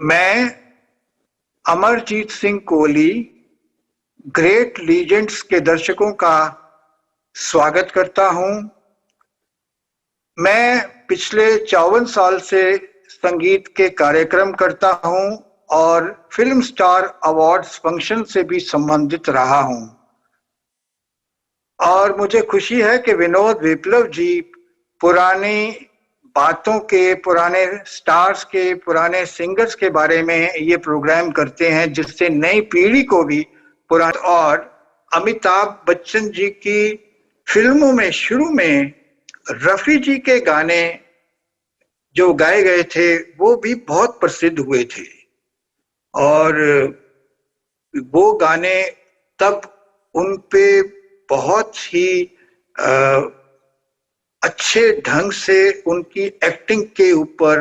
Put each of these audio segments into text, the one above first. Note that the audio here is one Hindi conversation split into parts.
मैं अमरजीत सिंह कोहली ग्रेट लीजेंड्स के दर्शकों का स्वागत करता हूं। मैं पिछले 54 साल से संगीत के कार्यक्रम करता हूं और फिल्म स्टार अवार्ड्स फंक्शन से भी संबंधित रहा हूं। और मुझे खुशी है कि विनोद विप्लव जी पुरानी बातों के, पुराने स्टार्स के, पुराने सिंगर्स के बारे में ये प्रोग्राम करते हैं जिससे नई पीढ़ी को भी पुराने। और अमिताभ बच्चन जी की फिल्मों में शुरू में रफी जी के गाने जो गाए गए थे वो भी बहुत प्रसिद्ध हुए थे और वो गाने तब उन पे बहुत ही अच्छे ढंग से उनकी एक्टिंग के ऊपर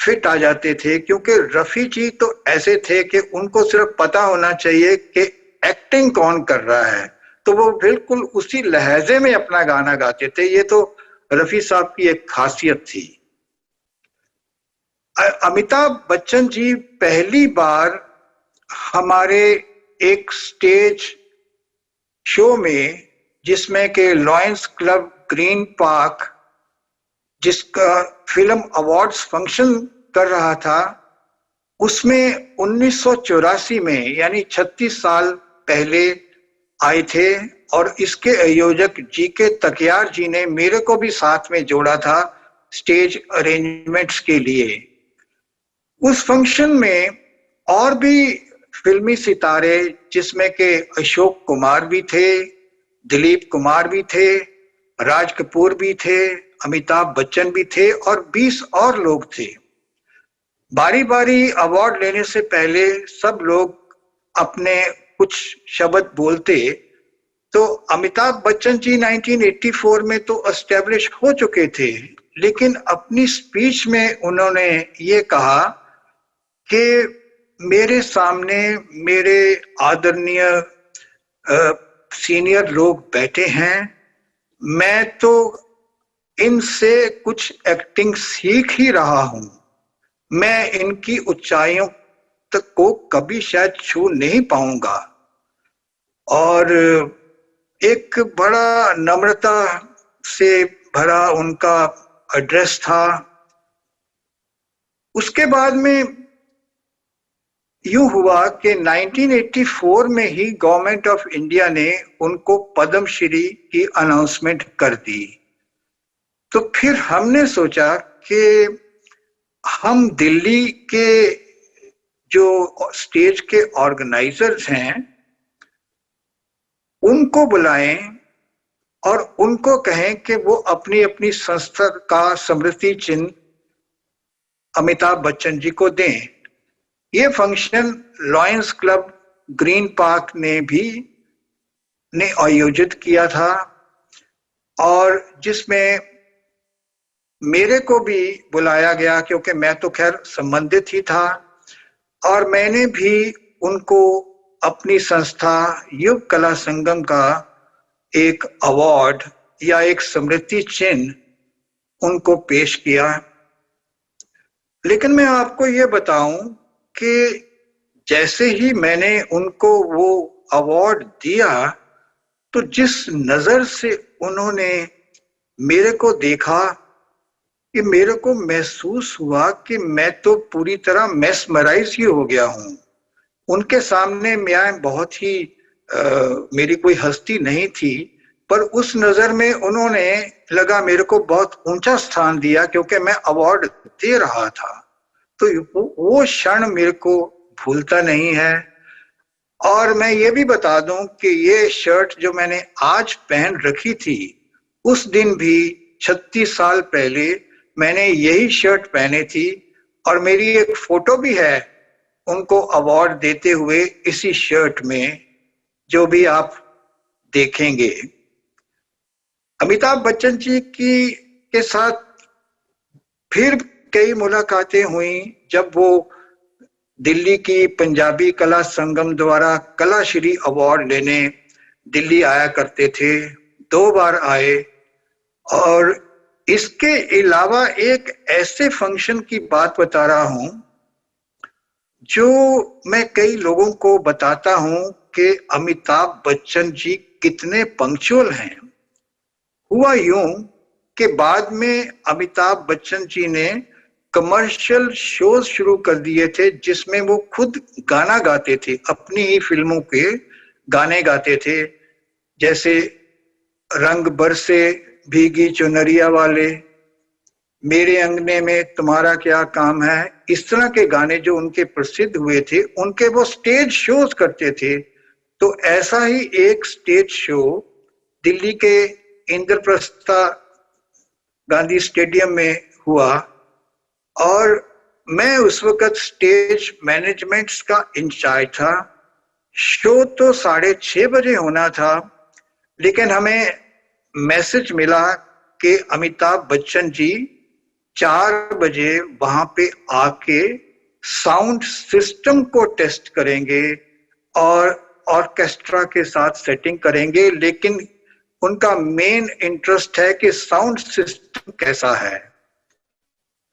फिट आ जाते थे, क्योंकि रफी जी तो ऐसे थे कि उनको सिर्फ पता होना चाहिए कि एक्टिंग कौन कर रहा है, तो वो बिल्कुल उसी लहजे में अपना गाना गाते थे। ये तो रफी साहब की एक खासियत थी। अमिताभ बच्चन जी पहली बार हमारे एक स्टेज शो में, जिसमें के लॉयंस क्लब ग्रीन पार्क, जिसका फिल्म अवार्ड्स फंक्शन कर रहा था, उसमें 1984 में यानी 36 साल पहले आए थे। और इसके आयोजक जी के तकियार जी ने मेरे को भी साथ में जोड़ा था स्टेज अरेंजमेंट्स के लिए। उस फंक्शन में और भी फिल्मी सितारे, जिसमें के अशोक कुमार भी थे, दिलीप कुमार भी थे, राज कपूर भी थे, अमिताभ बच्चन भी थे और 20 और लोग थे। बारी बारी अवार्ड लेने से पहले सब लोग अपने कुछ शब्द बोलते। तो अमिताभ बच्चन जी 1984 में तो एस्टेब्लिश हो चुके थे, लेकिन अपनी स्पीच में उन्होंने ये कहा कि मेरे सामने मेरे आदरणीय सीनियर लोग बैठे हैं, मैं तो इनसे कुछ एक्टिंग सीख ही रहा हूं, मैं इनकी ऊंचाइयों तक को कभी शायद छू नहीं पाऊंगा। और एक बड़ा नम्रता से भरा उनका एड्रेस था। उसके बाद में यूं हुआ कि 1984 में ही गवर्नमेंट ऑफ इंडिया ने उनको पद्मश्री की अनाउंसमेंट कर दी। तो फिर हमने सोचा कि हम दिल्ली के जो स्टेज के ऑर्गेनाइजर्स हैं उनको बुलाएं और उनको कहें कि वो अपनी अपनी संस्था का स्मृति चिन्ह अमिताभ बच्चन जी को दें। ये function lions club green park ने आयोजित किया था और जिसमें मेरे को भी बुलाया गया, क्योंकि मैं तो खैर संबंधित ही था। और मैंने भी उनको अपनी संस्था युग कला संगम का एक अवार्ड या एक स्मृति चिन्ह उनको पेश किया। लेकिन मैं आपको ये बताऊं कि जैसे ही मैंने उनको वो अवार्ड दिया, तो जिस नजर से उन्होंने मेरे को देखा, कि मेरे को महसूस हुआ कि मैं तो पूरी तरह मेस्मराइज ही हो गया हूं। उनके सामने मैं बहुत ही मेरी कोई हस्ती नहीं थी, पर उस नजर में उन्होंने लगा मेरे को बहुत ऊंचा स्थान दिया, क्योंकि मैं अवार्ड दे रहा था। तो वो क्षण मेरे को भूलता नहीं है। और मैं ये भी बता दूं कि ये शर्ट जो मैंने आज पहन रखी थी, उस दिन भी 36 साल पहले मैंने यही शर्ट पहनी थी। और मेरी एक फोटो भी है उनको अवार्ड देते हुए इसी शर्ट में, जो भी आप देखेंगे। अमिताभ बच्चन जी के साथ फिर कई मुलाकातें हुई जब वो दिल्ली की पंजाबी कला संगम द्वारा कलाश्री अवार्ड लेने दिल्ली आया करते थे। 2 बार आए। और इसके अलावा एक ऐसे फंक्शन की बात बता रहा हूं जो मैं कई लोगों को बताता हूं कि अमिताभ बच्चन जी कितने पंक्चुअल हैं, हुआ यूं कि बाद में अमिताभ बच्चन जी ने कमर्शियल शोज शुरू कर दिए थे जिसमें वो खुद गाना गाते थे, अपनी ही फिल्मों के गाने गाते थे, जैसे रंग बरसे भीगी चुनरिया वाले, मेरे अंगने में तुम्हारा क्या काम है, इस तरह के गाने जो उनके प्रसिद्ध हुए थे, उनके वो स्टेज शोज करते थे। तो ऐसा ही एक स्टेज शो दिल्ली के इंद्रप्रस्थ गांधी स्टेडियम में हुआ और मैं उस वक्त स्टेज मैनेजमेंट का इंचार्ज था। शो तो 6:30 बजे होना था, लेकिन हमें मैसेज मिला कि अमिताभ बच्चन जी 4 बजे वहां पे आके साउंड सिस्टम को टेस्ट करेंगे और ऑर्केस्ट्रा के साथ सेटिंग करेंगे, लेकिन उनका मेन इंटरेस्ट है कि साउंड सिस्टम कैसा है।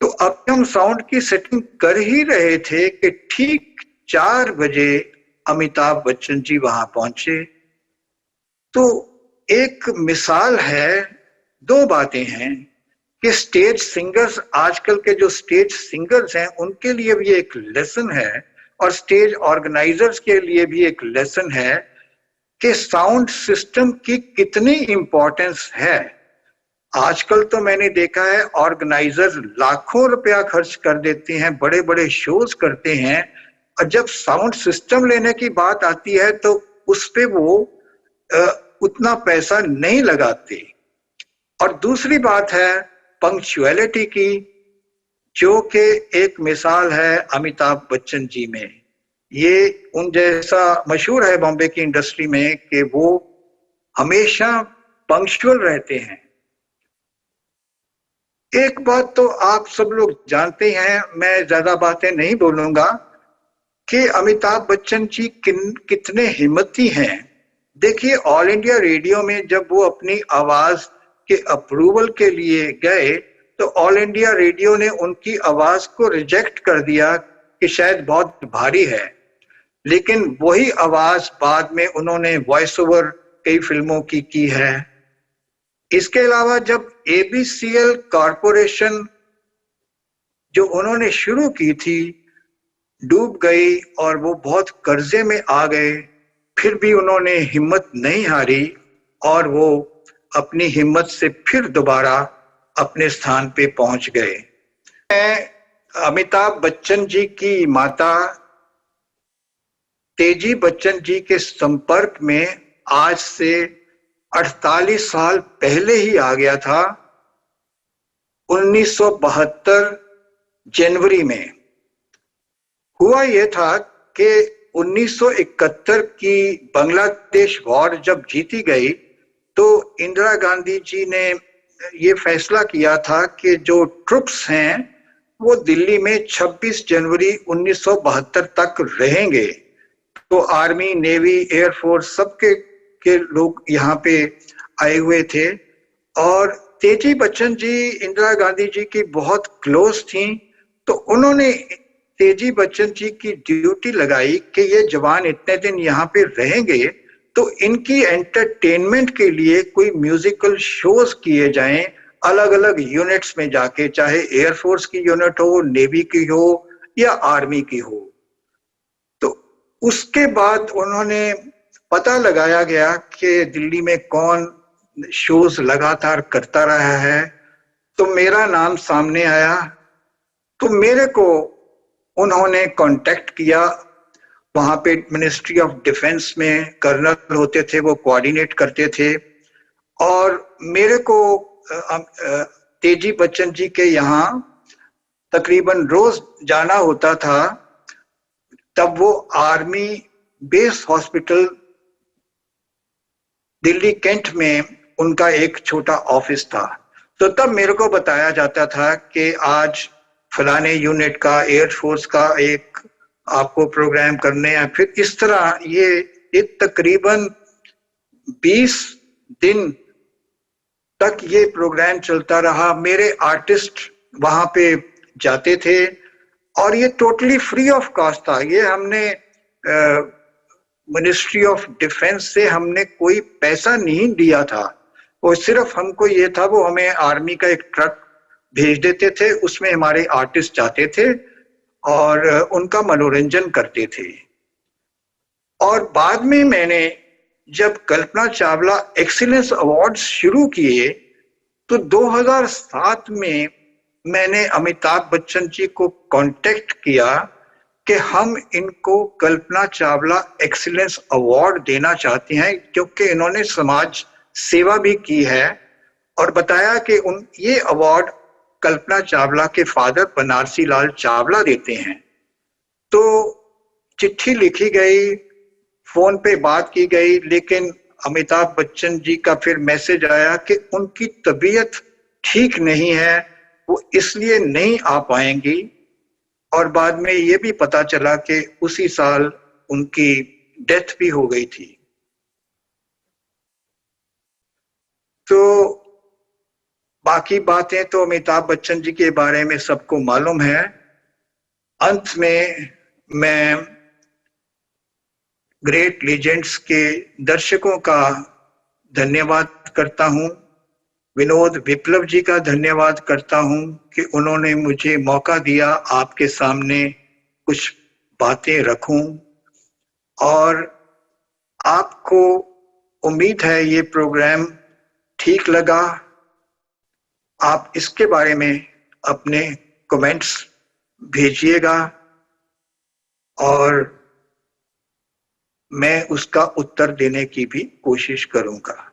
तो अब हम साउंड की सेटिंग कर ही रहे थे कि ठीक 4 बजे अमिताभ बच्चन जी वहां पहुंचे। तो एक मिसाल है, दो बातें हैं कि स्टेज सिंगर्स, आजकल के जो स्टेज सिंगर्स हैं उनके लिए भी एक लेसन है और स्टेज ऑर्गेनाइजर्स के लिए भी एक लेसन है कि साउंड सिस्टम की कितनी इंपॉर्टेंस है। आजकल तो मैंने देखा है ऑर्गेनाइजर्स लाखों रुपया खर्च कर देते हैं, बड़े बड़े शोज करते हैं, और जब साउंड सिस्टम लेने की बात आती है तो उस पे वो उतना पैसा नहीं लगाते। और दूसरी बात है पंक्चुअलिटी की, जो कि एक मिसाल है अमिताभ बच्चन जी में। ये उन जैसा मशहूर है बॉम्बे की इंडस्ट्री में कि वो हमेशा पंक्चुअल रहते हैं। एक बात तो आप सब लोग जानते हैं, मैं ज्यादा बातें नहीं बोलूंगा, कि अमिताभ बच्चन जी कितने हिम्मती हैं। देखिए, ऑल इंडिया रेडियो में जब वो अपनी आवाज के अप्रूवल के लिए गए तो ऑल इंडिया रेडियो ने उनकी आवाज को रिजेक्ट कर दिया कि शायद बहुत भारी है, लेकिन वही आवाज बाद में उन्होंने वॉइस ओवर कई फिल्मों की है। इसके अलावा जब एबीसीएल कॉरपोरेशन जो उन्होंने शुरू की थी डूब गई और वो बहुत कर्जे में आ गए, फिर भी उन्होंने हिम्मत नहीं हारी और वो अपनी हिम्मत से फिर दोबारा अपने स्थान पे पहुंच गए। मैं अमिताभ बच्चन जी की माता तेजी बच्चन जी के संपर्क में आज से 48 साल पहले ही आ गया था। 1972 जनवरी में हुआ यह था कि 1971 की बांग्लादेश वॉर जब जीती गई तो इंदिरा गांधी जी ने ये फैसला किया था कि जो ट्रुप्स हैं वो दिल्ली में 26 जनवरी 1972 तक रहेंगे। तो आर्मी, नेवी, एयरफोर्स सबके के लोग यहाँ पे आए हुए थे और तेजी बच्चन जी इंदिरा गांधी जी की बहुत क्लोज थी। तो उन्होंने तेजी बच्चन जी की ड्यूटी लगाई कि ये जवान इतने दिन यहाँ पे रहेंगे तो इनकी एंटरटेनमेंट के लिए कोई म्यूजिकल शोज किए जाएं अलग अलग यूनिट्स में जाके, चाहे एयरफोर्स की यूनिट हो, नेवी की हो या आर्मी की हो। तो उसके बाद उन्होंने पता लगाया गया कि दिल्ली में कौन शोज लगातार करता रहा है, तो मेरा नाम सामने आया। तो मेरे को उन्होंने कांटेक्ट किया। वहां पे मिनिस्ट्री ऑफ डिफेंस में कर्नल होते थे, वो कोऑर्डिनेट करते थे और मेरे को तेजी बच्चन जी के यहाँ तकरीबन रोज जाना होता था। तब वो army base hospital Delhi cantt में उनका एक छोटा ऑफिस था। तो तब मेरे को बताया जाता था कि आज फलाने यूनिट का, एयरफोर्स का एक आपको प्रोग्राम करने हैं। फिर इस तरह ये तकरीबन 20 दिन तक ये प्रोग्राम चलता रहा। मेरे आर्टिस्ट वहां पे जाते थे और ये टोटली फ्री ऑफ कॉस्ट था। ये हमने मिनिस्ट्री ऑफ डिफेंस से हमने कोई पैसा नहीं दिया था, वो सिर्फ हमको ये था, वो हमें आर्मी का एक ट्रक भेज देते थे, उसमें हमारे आर्टिस्ट जाते थे और उनका मनोरंजन करते थे। और बाद में मैंने जब कल्पना चावला एक्सीलेंस अवार्ड्स शुरू किए तो 2007 में मैंने अमिताभ बच्चन जी को कांटेक्ट किया कि हम इनको कल्पना चावला एक्सीलेंस अवार्ड देना चाहते हैं, क्योंकि इन्होंने समाज सेवा भी की है, और बताया कि ये अवार्ड कल्पना चावला के फादर बनारसी लाल चावला देते हैं। तो चिट्ठी लिखी गई, फोन पे बात की गई, लेकिन अमिताभ बच्चन जी का फिर मैसेज आया कि उनकी तबीयत ठीक नहीं है, वो इसलिए नहीं आ पाएंगी। और बाद में ये भी पता चला कि उसी साल उनकी डेथ भी हो गई थी। तो बाकी बातें तो अमिताभ बच्चन जी के बारे में सबको मालूम है। अंत में मैं ग्रेट लीजेंड्स के दर्शकों का धन्यवाद करता हूं, विनोद विप्लव जी का धन्यवाद करता हूं कि उन्होंने मुझे मौका दिया आपके सामने कुछ बातें रखूं। और आपको उम्मीद है ये प्रोग्राम ठीक लगा। आप इसके बारे में अपने कमेंट्स भेजिएगा और मैं उसका उत्तर देने की भी कोशिश करूंगा।